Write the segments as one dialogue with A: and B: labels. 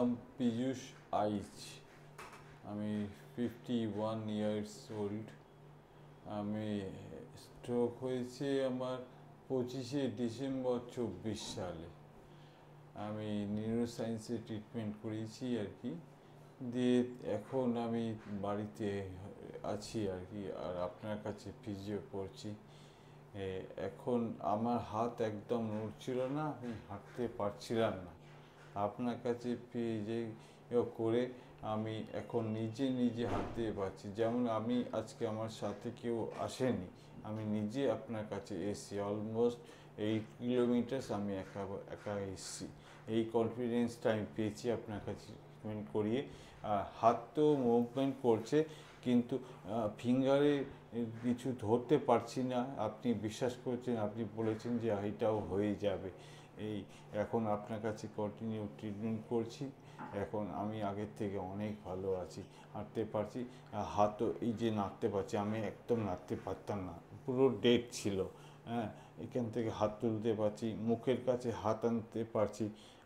A: নাম পীযূষ আইচ। আমি 51 years old. আমি স্ট্রোক হয়েছে আমার 25শে ডিসেম্বর 24 সালে। আমি নিউরোসায়েন্সে ট্রিটমেন্ট করিয়েছি আর কি, দিয়ে এখন আমি বাড়িতে আছি আর কি, আর আপনার কাছে ফিজিও করছি। এখন আমার হাত একদম নড়ছিল না, আমি হাঁটতে পারছিলাম না। আপনার কাছে ফিজিও করে আমি এখন নিজে নিজে হাঁটতে পারছি। যেমন আমি আজকে, আমার সাথে কেউ আসেনি, আমি নিজে আপনার কাছে এসেছি। অলমোস্ট 8 কিলোমিটার আমি একা একা এসেছি। এই কনফিডেন্সটা আমি পেয়েছি আপনার কাছে ট্রিটমেন্ট করিয়ে। হাত তো মুভমেন্ট করছে, কিন্তু ফিঙ্গারে কিছু ধরতে পারছি না। আপনি বিশ্বাস করছেন, আপনি বলেছেন যে এটাও হয়ে যাবে। এই এখন আপনার কাছে কন্টিনিউ ট্রিটমেন্ট করছি। এখন আমি আগের থেকে অনেক ভালো আছি, হাঁটতে পারছি। হাতও এই যে নাড়তে পারছি, আমি একদম নাড়তে পারতাম না, পুরো ডেড ছিল। হ্যাঁ, এখান থেকে হাত তুলতে পারছি, মুখের কাছে হাত আনতে পারছি।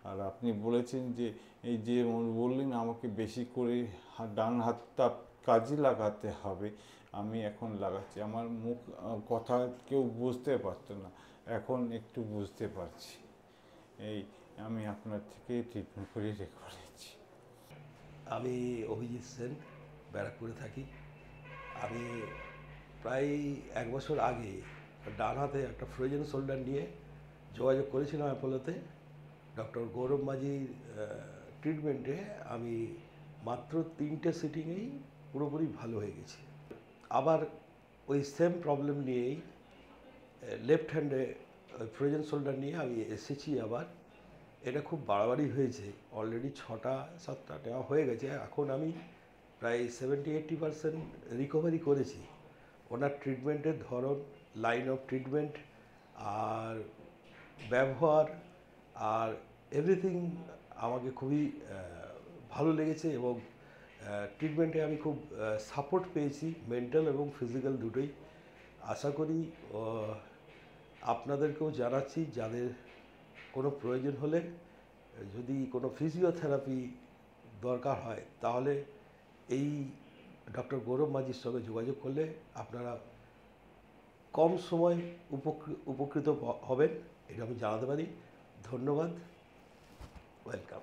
A: আর আপনি বলেছেন যে এই যে বললেন আমাকে বেশি করে ডান হাতটা কাজে লাগাতে হবে, আমি এখন লাগাচ্ছি। আমার মুখ কথা কেউ বুঝতে পারতো না, এখন একটু বুঝতে পারছি। এই আমি আপনার থেকে ট্রিটমেন্ট করে রেখে দিচ্ছি।
B: আমি অভিজিৎ সেন, ব্যারাকপুরে থাকি। আমি প্রায় 1 বছর আগে ডান হাতে একটা ফ্রোজেন শোল্ডার নিয়ে যোগাযোগ করেছিলাম অ্যাপোলোতে। ডক্টর গৌরব মাঝির ট্রিটমেন্টে আমি মাত্র 3টে সিটিংয়েই পুরোপুরি ভালো হয়ে গেছি। আবার ওই সেম প্রবলেম নিয়েই লেফট হ্যান্ডে ফ্রোজেন শোল্ডার নিয়ে আমি এসেছি আবার। এটা খুব বাড়াবাড়ি হয়েছে, অলরেডি 6টা-7টা নেওয়া হয়ে গেছে। এখন আমি প্রায় 70-80% রিকভারি করেছি। ওনার ট্রিটমেন্টের ধরন, লাইন অফ ট্রিটমেন্ট আর ব্যবহার আর এভরিথিং আমাকে খুবই ভালো লেগেছে, এবং ট্রিটমেন্টে আমি খুব সাপোর্ট পেয়েছি, মেন্টাল এবং ফিজিক্যাল দুটোই। আশা করি আপনাদেরকেও জানাচ্ছি, যাদের কোনো প্রয়োজন হলে, যদি কোনো ফিজিওথেরাপি দরকার হয়, তাহলে এই ডক্টর গৌরব মাঝির সঙ্গে যোগাযোগ করলে আপনারা কম সময় উপকৃত হবেন, এটা আমি জানাতে পারি। ধন্যবাদ, ওয়েলকাম।